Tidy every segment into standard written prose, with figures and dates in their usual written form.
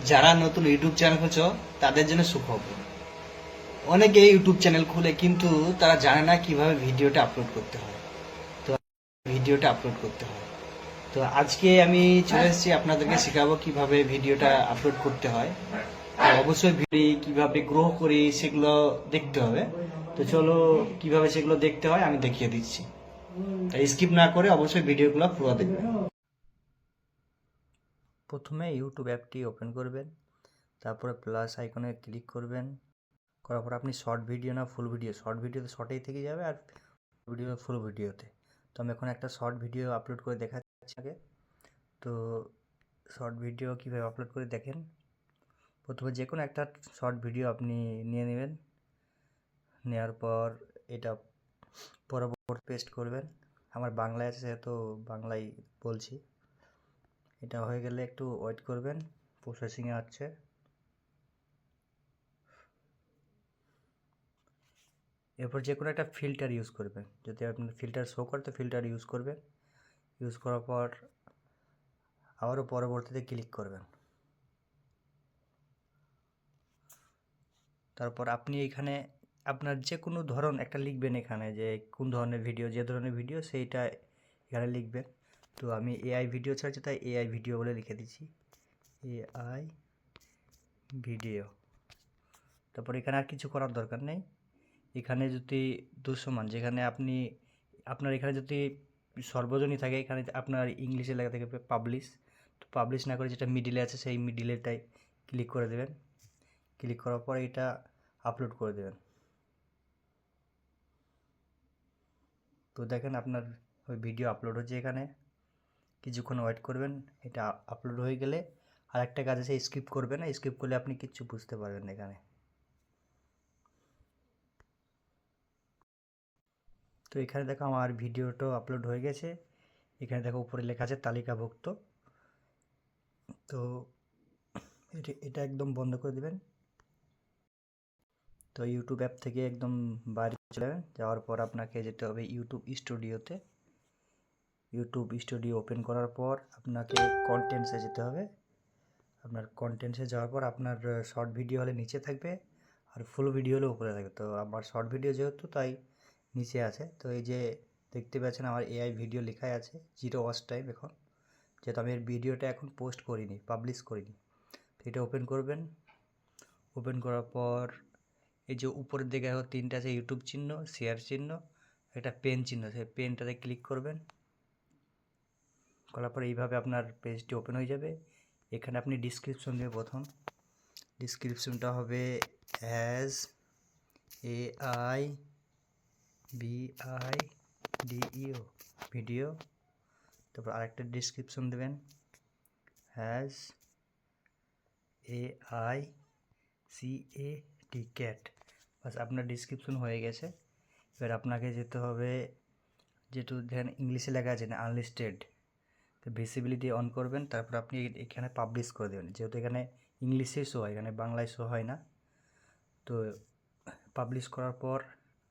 যারা নতুন YouTube channel খুঁজছো তাদের জন্য সুখবর। অনেকে ইউটিউব চ্যানেল খুলে কিন্তু তারা জানে না কিভাবে ভিডিওটা আপলোড করতে হয়। তো ভিডিওটা আপলোড করতে হয়। তো আজকে আমি চলে এসেছি আপনাদেরকে শেখাবো কিভাবে ভিডিওটা আপলোড করতে হয়। তো অবশ্যই ভিডিও কিভাবে গ্রো করি সেগুলো দেখতে হবে। তো চলো কিভাবে সেগুলো দেখতে হয় আমি দেখিয়ে দিচ্ছি। তাই স্কিপ না করে অবশ্যই ভিডিওগুলো পুরো দেখবেন। প্রথমে ইউটিউব অ্যাপটি ওপেন করবেন, তারপরে প্লাস আইকনে ক্লিক করবেন। করার পর আপনি শর্ট ভিডিও না ফুল ভিডিও, শর্ট ভিডিওতে শর্টেই থেকে যাবে আর ভিডিও ফুল ভিডিওতে। তো আমি এখন একটা শর্ট ভিডিও আপলোড করে দেখাচ্ছি আগে। তো শর্ট ভিডিও কীভাবে আপলোড করে দেখেন, প্রথমে যে কোনো একটা শর্ট ভিডিও আপনি নিয়ে নেবেন, নেওয়ার পর এটা পরবর্তী পেস্ট করবেন। আমার বাংলায় আছে সেহেতু বাংলায় বলছি। এটা হয়ে গেলে একটু ওয়েট করবেন, প্রসেসিংয়ে আছে। এরপর যে কোনো একটা ফিল্টার ইউজ করবেন, যদি আপনার ফিল্টার শো করে তো ফিল্টার ইউজ করবেন। ইউজ করার পর আবারও পরবর্তীতে ক্লিক করবেন। তারপর আপনি এখানে আপনার যে কোনো ধরন একটা লিখবেন, এখানে যে কোন ধরনের ভিডিও, যে ধরনের ভিডিও সেইটা এখানে লিখবেন। তো আমি এআই ভিডিও ছাড়ছি তাই এআই ভিডিও বলে লিখে দিচ্ছি, এআই ভিডিও। তারপর এখানে আর কিছু করার দরকার নেই। এখানে যদি দৃশ্যমান, যেখানে আপনি আপনার এখানে যদি সর্বজনীন থাকে, এখানে আপনার ইংলিশে লেখা থাকে পাবলিশ। তো পাবলিশ না করে যেটা মিডিলে আছে সেই মিডিলেটাই ক্লিক করে দেবেন। ক্লিক করার পর এটা আপলোড করে দেবেন। তো দেখেন আপনার ওই ভিডিও আপলোড হচ্ছে। এখানে কিছুক্ষণ ওয়েট করবেন, এটা আপলোড হয়ে গেলে আর একটা কাজ আছে, স্কিপ করবেন না। স্কিপ করলে আপনি কিচ্ছু বুঝতে পারবেন না এখানে। তো এখানে দেখো আমার ভিডিওটা আপলোড হয়ে গেছে। এখানে দেখো উপরে লেখা আছে তালিকাভুক্ত। তো এটা একদম বন্ধ করে দেবেন। তো ইউটিউব অ্যাপ থেকে একদম বাইরে চলে যাবেন, যাওয়ার পর আপনাকে যেতে হবে ইউটিউব স্টুডিওতে। ইউটিউব স্টুডিও ওপেন করার পর আপনাকে কন্টেন্টসে যেতে হবে। আপনার কন্টেন্টসে যাওয়ার পর আপনার শর্ট ভিডিও হলে নিচে থাকবে আর ফুল ভিডিও হলে উপরে থাকবে। তো আমার শর্ট ভিডিও যেহেতু তাই নিচে আছে। তো এই যে দেখতে পাচ্ছেন আমার এআই ভিডিও লেখাই আছে, 0 ওয়াচ টাইম এখন, যেহেতু আমি এর ভিডিওটা এখন পোস্ট করিনি, পাবলিশ করিনি। তো এটা ওপেন করবেন। ওপেন করার পর এই যে উপরের দিকে তিনটা আছে, ইউটিউব চিহ্ন, শেয়ার চিহ্ন, একটা পেন চিহ্ন, সেই পেনটাতে ক্লিক করবেন। করার পর এইভাবে আপনার পেজটি ওপেন হয়ে যাবে। এখানে আপনি ডিসক্রিপশন দেবেন। প্রথম ডিসক্রিপশনটা হবে অ্যাজ এআই ভিডিও ভিডিও। তারপর আরেকটা ডিসক্রিপশন দেবেন, হ্যাজ এআই ক্যাট। বাস আপনার ডিসক্রিপশন হয়ে গেছে। এবার আপনাকে যেতে হবে, যেহেতু দেখেন ইংলিশে লেখা আছে না আনলিস্টেড, তো ভিজিবিলিটি অন করবেন। তারপর আপনি এখানে পাবলিশ করে দেবেন, যেহেতু এখানে ইংলিশে শো হয়, এখানে বাংলায় শো হয় না। তো পাবলিশ করার পর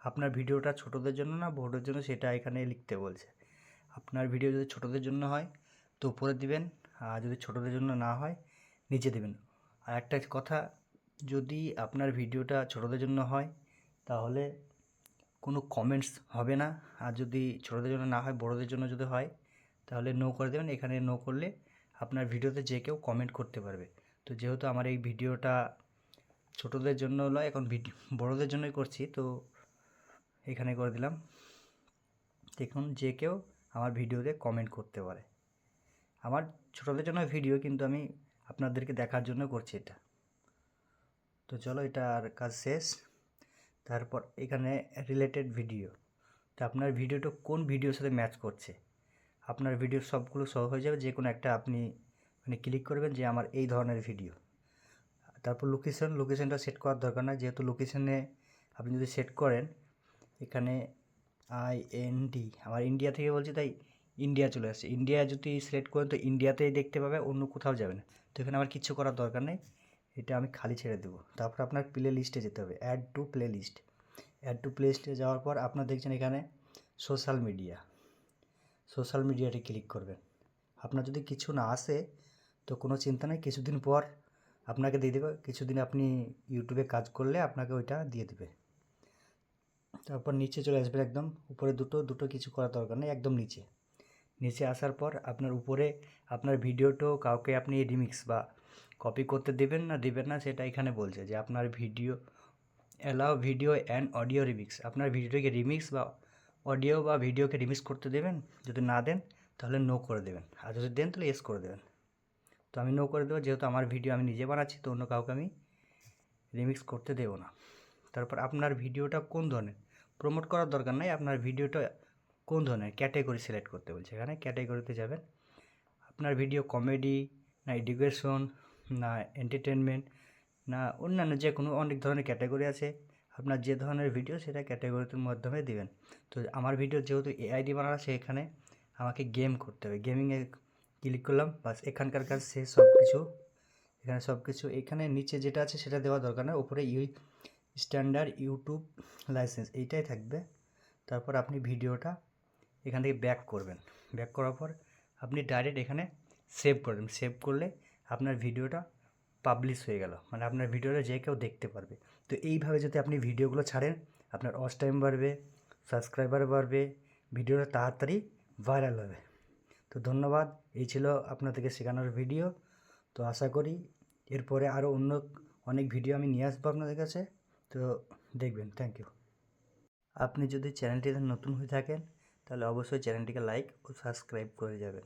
আপনার ভিডিওটা ছোটোদের জন্য না বড়দের জন্য সেটা এখানে লিখতে বলছে। আপনার ভিডিও যদি ছোটোদের জন্য হয় তো উপরে দিবেন, আর যদি ছোটোদের জন্য না হয় নিচে দেবেন। আর একটা কথা, যদি আপনার ভিডিওটা ছোটোদের জন্য হয় তাহলে কোনো কমেন্টস হবে না, আর যদি ছোটোদের জন্য না হয় বড়োদের জন্য যদি হয় তাহলে নো করে দেবেন। এখানে নো করলে আপনার ভিডিওতে যে কেউ কমেন্ট করতে পারবে। তো যেহেতু আমার এই ভিডিওটা ছোটোদের জন্য নয়, এখন বড়োদের জন্যই করছি, তো এখানে করে দিলাম। দেখুন যে কেউ আমার ভিডিওতে কমেন্ট করতে পারে। আমার ছোটোদের জন্য ভিডিও, কিন্তু আমি আপনাদেরকে দেখার জন্য করছি এটা। তো চলো, এটা আর কাজ শেষ। তারপর এখানে রিলেটেড ভিডিও, তো আপনার ভিডিওটা কোন ভিডিওর সাথে ম্যাচ করছে, আপনার ভিডিও সবগুলো শো হয়ে যাবে। যে কোনো একটা আপনি মানে ক্লিক করবেন যে আমার এই ধরনের ভিডিও। তারপর লোকেশনটা সেট করার দরকার না, যেহেতু লোকেশনে আপনি যদি সেট করেন, এখানে IND, আমার ইন্ডিয়া থেকে বলছি তাই ইন্ডিয়া চলে আসছে। ইন্ডিয়া যদি সিলেক্ট করেন তো ইন্ডিয়াতেই দেখতে পাবে, অন্য কোথাও যাবে না। তো এখানে আমার কিচ্ছু করার দরকার নেই, এটা আমি খালি ছেড়ে দেবো। তারপর আপনার প্লে লিস্টে যেতে হবে, অ্যাড টু প্লে লিস্টে যাওয়ার পর আপনার দেখছেন এখানে সোশ্যাল মিডিয়াতে ক্লিক করবেন। আপনার যদি কিছু না আসে তো কোনো চিন্তা নেই, কিছুদিন পর আপনাকে দিয়ে দেবে, কিছুদিন আপনি ইউটিউবে কাজ করলে আপনাকে ওইটা দিয়ে দেবে। তারপর নিচে চলে আসবেন, একদম উপরে দুটো কিছু করার দরকার নেই, একদম নিচে আসার পর আপনার উপরে আপনার ভিডিওটাও কাউকে আপনি রিমিক্স বা কপি করতে দেবেন না সেটা এখানে বলছে যে আপনার video allow video and audio remix. আপনার ভিডিওকে রিমিক্স বা অডিও বা ভিডিওকে রিমিক্স করতে দেবেন, যদি না দেন তাহলে নো করে দেবেন, আর যদি দেন তাহলে ইয়েস করে দেবেন। তো আমি নো করে দেবো, যেহেতু আমার ভিডিও আমি নিজে বানাচ্ছি, তো অন্য কাউকে আমি রিমিক্স করতে দেবো না। তারপর আপনার ভিডিওটা কোন ধরনের, প্রমোট করার দরকার নাই, আপনার ভিডিওটা কোন ধরনের ক্যাটাগরি সিলেক্ট করতে বলছে, এখানে ক্যাটাগরিতে যাবেন। আপনার ভিডিও কমেডি না এডুকেশন না এন্টারটেনমেন্ট না অন্যান্য যে কোনো অনেক ধরনের ক্যাটাগরি আছে, আপনার যে ধরনের ভিডিও সেটা ক্যাটাগরির মাধ্যমে দিবেন। তো আমার ভিডিও যেহেতু এআই দিয়ে বানানো আছে, এখানে আমাকে গেম করতে হবে, গেমিংয়ে ক্লিক করলাম, বাস এখানকার কাজ শেষ। সব কিছু এখানে নিচে যেটা আছে সেটা দেওয়া দরকার না, উপরে স্ট্যান্ডার্ড ইউটিউব লাইসেন্স এইটাই থাকবে। তারপর আপনি ভিডিওটা এখান থেকে ব্যাক করবেন, ব্যাক করার পর আপনি ডাইরেক্ট এখানে সেভ করবেন। সেভ করলে আপনার ভিডিওটা পাবলিশ হয়ে গেল, মানে আপনার ভিডিওটা যে কেউ দেখতে পারবে। তো এইভাবে যদি আপনি ভিডিওগুলো ছাড়েন, আপনার ওয়াচ টাইম বাড়বে, সাবস্ক্রাইবার বাড়বে, ভিডিওটা তাড়াতাড়ি ভাইরাল হবে। তো ধন্যবাদ, এই ছিল আপনাদেরকে শেখানোর ভিডিও। তো আশা করি এরপরে আরও অনেক ভিডিও আমি নিয়ে আসবো আপনাদের কাছে, তো দেখবেন। Thank you. আপনি যদি চ্যানেলটিতে নতুন হয়ে থাকেন তাহলে অবশ্যই চ্যানেলটিকে লাইক ও সাবস্ক্রাইব করে যাবেন।